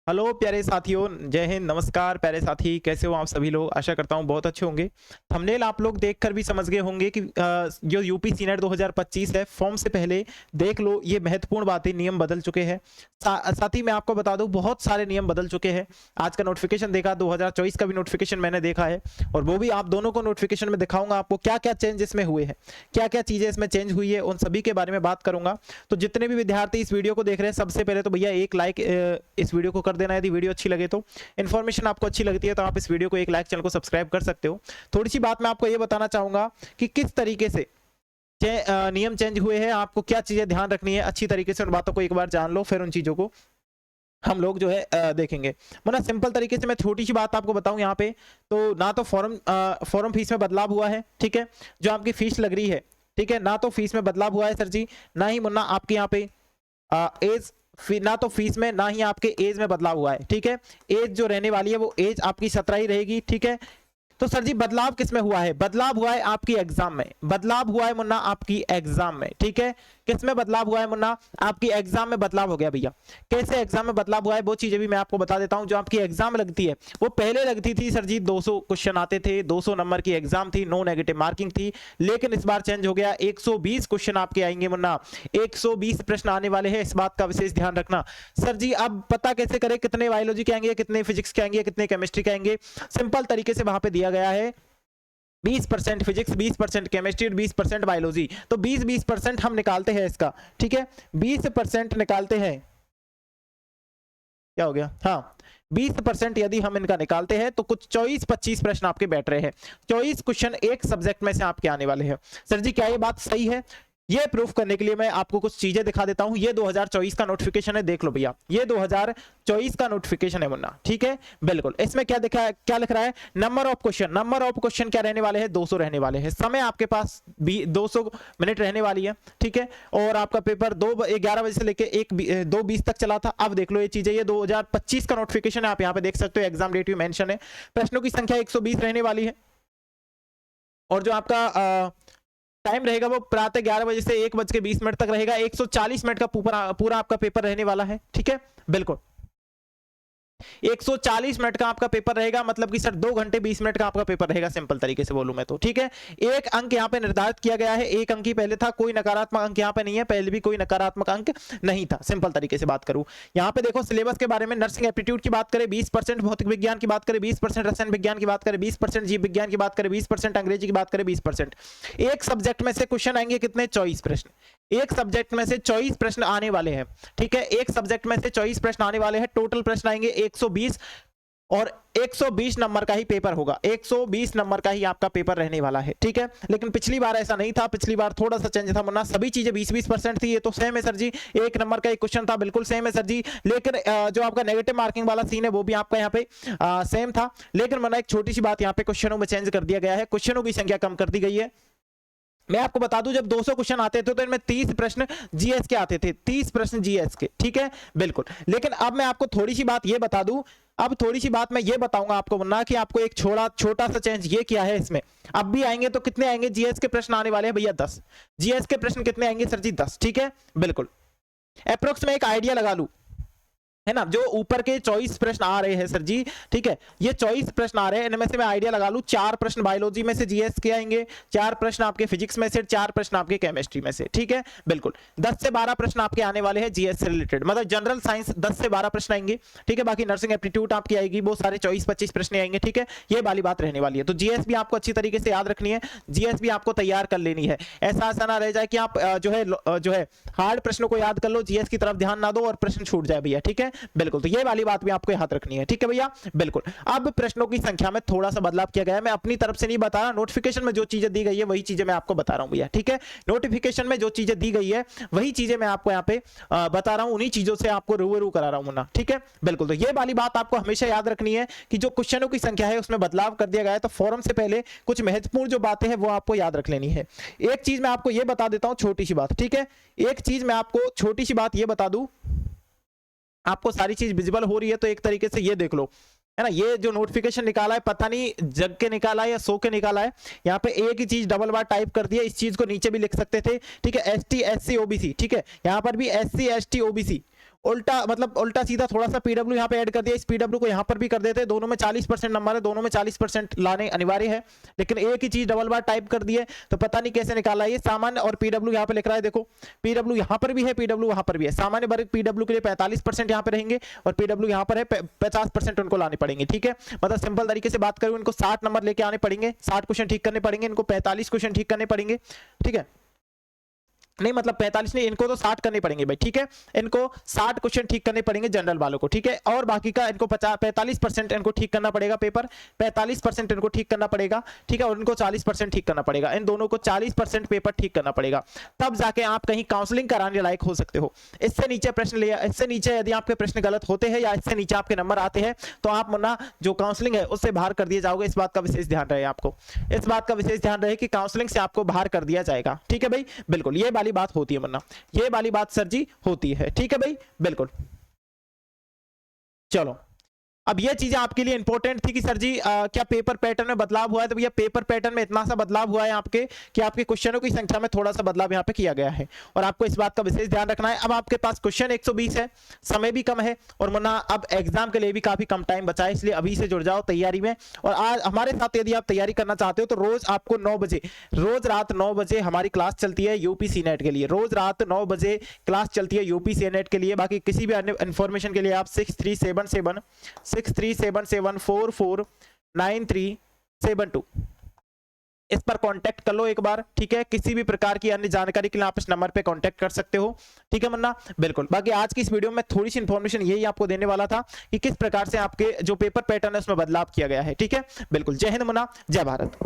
Hello प्यारे साथियों, जय हिंद, नमस्कार प्यारे साथी, कैसे हो आप सभी लोग। आशा करता हूँ बहुत अच्छे होंगे। थंबनेल आप लोग देखकर भी समझ गए होंगे कि जो यूपी सीनेट 2025 है, फॉर्म से पहले देख लो, ये महत्वपूर्ण बातें, नियम बदल चुके हैं। साथ ही मैं आपको बता दूं, बहुत सारे नियम बदल चुके हैं। आज का नोटिफिकेशन देखा, 2024 का भी नोटिफिकेशन मैंने देखा है, और वो भी आप दोनों को नोटिफिकेशन में दिखाऊंगा आपको क्या क्या चेंज इसमें हुए हैं, क्या क्या चीजें इसमें चेंज हुई है, उन सभी के बारे में बात करूंगा। तो जितने भी विद्यार्थी इस वीडियो को देख रहे हैं, सबसे पहले तो भैया एक लाइक इस वीडियो को कर देना यदि वीडियो अच्छी लगे तो। इन्फॉर्मेशन आपको अच्छी लगती है तो आप इस वीडियो को एक लाइक, चैनल को सब्सक्राइब कर सकते हो। थोड़ी सी बात मैं आपको ये बताना चाहूंगा कि किस तरीके से नियम चेंज हुए हैं, आपको क्या चीजें ध्यान रखनी है, अच्छी तरीके से उन बातों को एक बार जान लो, फिर उन चीजों को हम लोग जो है देखेंगे। मतलब सिंपल तरीके से मैं छोटी सी बात आपको बताऊं यहाँ पे, तो ना तो फॉर्म फीस में बदलाव हुआ है, ठीक है, जो आपकी फीस लग रही है, ठीक है, ना तो फीस में बदलाव हुआ है सर जी, ना ही मुन्ना आपके यहाँ पे एज, ना तो फीस में, ना ही आपके एज में बदलाव हुआ है, ठीक है। एज जो रहने वाली है वो एज आपकी 17 ही रहेगी, ठीक है। तो सर जी बदलाव किस में हुआ है? बदलाव हुआ है आपकी एग्जाम में, बदलाव हुआ है मुन्ना आपकी एग्जाम में, ठीक है। किस में बदलाव हुआ है मुन्ना? आपकी एग्जाम में बदलाव हो गया भैया। कैसे एग्जाम में बदलाव हुआ है वो चीजें भी मैं आपको बता देता हूं। जो आपकी एग्जाम में लगती है वो पहले लगती थी सर जी, 200 क्वेश्चन आते थे, 200 नंबर की एग्जाम थी, नो नेगेटिव मार्किंग थी। लेकिन इस बार चेंज हो गया, 120 क्वेश्चन आपके आएंगे मुन्ना, 120 प्रश्न आने वाले हैं, इस बात का विशेष ध्यान रखना। सर जी अब पता कैसे करें कितने बायोलॉजी के आएंगे, कितने फिजिक्स के आएंगे, कितने केमिस्ट्री के आएंगे? सिंपल तरीके से वहां पे दिया गया है 20% फिजिक्स, 20% केमिस्ट्री और 20% बायोलॉजी। तो 20-20% हम निकालते हैं इसका, ठीक है, 20% निकालते हैं। क्या हो गया? हाँ, 20% यदि हम इनका निकालते हैं तो कुछ 24-25 प्रश्न आपके बैठ रहे हैं। 24 क्वेश्चन एक सब्जेक्ट में से आपके आने वाले हैं। सर जी क्या ये बात सही है? ये प्रूफ करने के लिए मैं आपको कुछ चीजें दिखा देता हूं। ये 2024 का नोटिफिकेशन है, देख लो भैया, ये 2024 का नोटिफिकेशन है मुन्ना, ठीक है। बिल्कुल, इसमें क्या दिखा है, क्या लिख रहा है? नंबर ऑफ क्वेश्चन क्या रहने वाले हैं? 200 रहने वाले हैं। समय आपके पास 200 मिनट रहने वाली है, ठीक है। और आपका पेपर 11 बजे से लेकर 2:20 तक चला था। अब देख लो ये चीजें, ये 2025 का नोटिफिकेशन है, आप यहाँ पे देख सकते हो, एग्जाम डेट भी मेंशन है। प्रश्नों की संख्या 120 रहने वाली है, और जो आपका टाइम रहेगा वो प्रातः 11 बजे से 1:20 तक रहेगा। 140 मिनट का पूरा आपका पेपर रहने वाला है, ठीक है। बिल्कुल 140 मिनट का आपका पेपर रहेगा, मतलब कि सर 2 घंटे 20 मिनट का आपका पेपर रहेगा, सिंपल तरीके से बोलूं मैं तो, ठीक है। एक अंक यहाँ पे निर्धारित किया गया है, एक अंक ही पहले था, कोई नकारात्मक अंक यहाँ पे नहीं है, पहले भी कोई नकारात्मक अंक नहीं था। सिंपल तरीके से बात करूं, यहाँ पे देखो सिलेबस के बारे में, नर्सिंग एप्टीट्यूड की बात करें 20%, भौतिक विज्ञान की बात करें 20%, रसायन विज्ञान की बात करें 20%, जीव विज्ञान की बात करें 20%, अंग्रेजी की बात करें 20%। एक सब्जेक्ट में से क्वेश्चन आएंगे कितने? 24 प्रश्न। एक सब्जेक्ट में से 24 प्रश्न आने वाले हैं, ठीक है। एक सब्जेक्ट में से 24 प्रश्न आने वाले हैं, टोटल प्रश्न आएंगे 120, और 120 नंबर का ही पेपर होगा, 120 नंबर का ही आपका पेपर रहने वाला है, ठीक है। लेकिन पिछली बार ऐसा नहीं था, पिछली बार थोड़ा सा चेंज था, वरना सभी चीजें 20-20% थी। ये तो सेम है सर जी, एक नंबर का एक क्वेश्चन था, बिल्कुल सेम है सर जी। लेकिन जो आपका नेगेटिव मार्किंग वाला सीन है वो भी आपका यहाँ पे सेम था। लेकिन वरना एक छोटी सी बात यहाँ पे क्वेश्चनों में चेंज कर दिया गया है, क्वेश्चनों की संख्या कम कर दी गई है। मैं आपको बता दूं, जब 200 क्वेश्चन आते थे तो इनमें 30 प्रश्न जीएस के आते थे, 30 प्रश्न जीएस के, ठीक है। बिल्कुल, लेकिन अब मैं आपको थोड़ी सी बात ये बता दूं, अब थोड़ी सी बात मैं ये बताऊंगा आपको, वरना कि आपको एक छोटा सा चेंज ये किया है इसमें। अब भी आएंगे तो कितने आएंगे? जीएस के प्रश्न आने वाले हैं भैया 10। जीएस के प्रश्न कितने आएंगे सर जी? 10, ठीक है। बिल्कुल, अप्रोक्स में एक आइडिया लगा लूं, है ना, जो ऊपर के 24 प्रश्न आ रहे हैं सर जी, ठीक है, ये 24 प्रश्न आ रहे हैं, इनमें से मैं आइडिया लगा लूं 4 प्रश्न बायोलॉजी में से जीएस के आएंगे, 4 प्रश्न आपके फिजिक्स में से, 4 प्रश्न आपके केमिस्ट्री में से, ठीक है। बिल्कुल 10 से 12 प्रश्न आपके आने वाले हैं जीएस से रिलेटेड, मतलब जनरल साइंस 10 से 12 प्रश्न आएंगे, ठीक है। बाकी नर्सिंग एप्टीट्यूड आपकी आएगी, वो सारे 24-25 प्रश्न आएंगे, ठीक है। ये वाली बात रहने वाली है। तो जीएस भी आपको अच्छी तरीके से याद रखनी है, जीएस भी आपको तैयार कर लेनी है। ऐसा ना रह जाए कि आप जो है हार्ड प्रश्नों को याद कर लो, जीएस की तरफ ध्यान ना दो और प्रश्न छूट जाए भैया, ठीक है। बिल्कुल, तो ये वाली बात भी आपको याद रखनी है, ठीक है भैया। बिल्कुल, अब प्रश्नों की संख्या में थोड़ा सा बदलाव किया गया है, मैं अपनी तरफ से नहीं बता रहा, नोटिफिकेशन में जो चीजें दी गई है वही चीजें मैं आपको बता रहा हूं भैया, ठीक है। नोटिफिकेशन में जो चीजें दी गई है वही चीजें मैं आपको यहाँ पे बता रहा हूं, उन्हीं चीजों से आपको रूबरू करा रहा हूं ना, ठीक है। बिल्कुल, तो ये वाली बात आपको हमेशा याद रखनी है कि जो क्वेश्चनों की संख्या है उसमें बदलाव कर दिया गया है, तो फॉरम से पहले कुछ महत्वपूर्ण जो बातें हैं वो आपको याद रख लेनी है। एक चीज मैं आपको ये बता देता हूं, छोटी सी बात, ठीक है। एक चीज मैं आपको छोटी सी बात ये बता दूं, आपको सारी चीज विजिबल हो रही है तो एक तरीके से ये देख लो, है ना। ये जो नोटिफिकेशन निकाला है, पता नहीं जग के निकाला है या सो के निकाला है, यहाँ पे एक ही चीज डबल बार टाइप कर दिया, इस चीज को नीचे भी लिख सकते थे, ठीक है। एसटी एससी ओबीसी, ठीक है, यहाँ पर भी एससी एसटी ओबीसी, उल्टा मतलब उल्टा सीधा थोड़ा सा पीडब्ल्यू यहाँ पे ऐड कर दिया, इस पीडब्ल्यू को यहाँ पर भी कर देते हैं, दोनों में 40% नंबर है, दोनों में 40% लाने अनिवार्य है, लेकिन एक ही चीज डबल बार टाइप कर दी है तो पता नहीं कैसे निकाला। ये सामान्य और पीडब्ल्यू यहाँ पे लिख रहा है, देखो पीडब्ल्यू यहाँ पर भी है, पीडब्ल्यू वहां पर भी है। सामान्य वर्ग पीडब्ल्यू के लिए 45% यहाँ पे रहेंगे और पीडब्ल्यू यहाँ पर है 50% उनको लाने पड़ेंगे, ठीक है। मतलब सिंपल तरीके से बात करूं, इनको 60 नंबर लेके आने पड़ेंगे, 60 क्वेश्चन ठीक करने पड़ेंगे, इनको 45 क्वेश्चन ठीक करने पड़ेंगे, ठीक है। नहीं मतलब 45 नहीं, इनको तो 60 करने पड़ेंगे भाई, ठीक है। इनको 60 क्वेश्चन ठीक करने पड़ेंगे जनरल वालों को, ठीक है। और बाकी का इनको 45% इनको ठीक करना पड़ेगा पेपर, 45% इनको ठीक करना पड़ेगा, ठीक है। और इनको 40% ठीक करना पड़ेगा, इन दोनों को 40% पेपर ठीक करना पड़ेगा, तब जाके आप कहीं काउंसलिंग कराने लायक हो सकते हो। इससे नीचे प्रश्न लिया, इससे नीचे यदि आपके प्रश्न गलत होते हैं या इससे नीचे आपके नंबर आते हैं तो आप मुन्ना जो काउंसलिंग है उससे बाहर कर दिए जाओगे। इस बात का विशेष ध्यान रहे, आपको इस बात का विशेष ध्यान रहे कि काउंसलिंग से आपको बाहर कर दिया जाएगा, ठीक है भाई। बिल्कुल ये वाली बात होती है वरना, ये वाली बात सर जी होती है, ठीक है भाई, बिल्कुल। चलो अब ये चीजें आपके लिए इंपॉर्टेंट थी कि सर जी क्या पेपर पैटर्न में बदलाव हुआ है, तो भैया पेपर पैटर्न में इतना सा बदलाव हुआ है आपके कि आपके क्वेश्चनों की संख्या में थोड़ा सा बदलाव यहाँ पे किया गया है और आपको इस बात का विशेष ध्यान रखना है। अब आपके पास क्वेश्चन 120 है, समय भी कम है और मुन्ना अब एग्जाम के लिए भी काफी कम टाइम बचा है, इसलिए अभी से जुड़ जाओ तैयारी में। और आज हमारे साथ यदि आप तैयारी करना चाहते हो तो रोज आपको 9 बजे, रोज रात 9 बजे हमारी क्लास चलती है यूपीसी नेट के लिए, रोज रात 9 बजे क्लास चलती है यूपीसी नेट के लिए। बाकी किसी भी अन्य इन्फॉर्मेशन के लिए आप 6377 इस पर कांटेक्ट कर लो एक बार, ठीक है। किसी भी प्रकार की अन्य जानकारी के लिए आप इस नंबर पे कांटेक्ट कर सकते हो, ठीक है मुन्ना, बिल्कुल। बाकी आज की इस वीडियो में थोड़ी सी इन्फॉर्मेशन यही आपको देने वाला था कि किस प्रकार से आपके जो पेपर पैटर्न है उसमें बदलाव किया गया है, ठीक है, बिल्कुल। जय हिंद मुन्ना, जय भारत।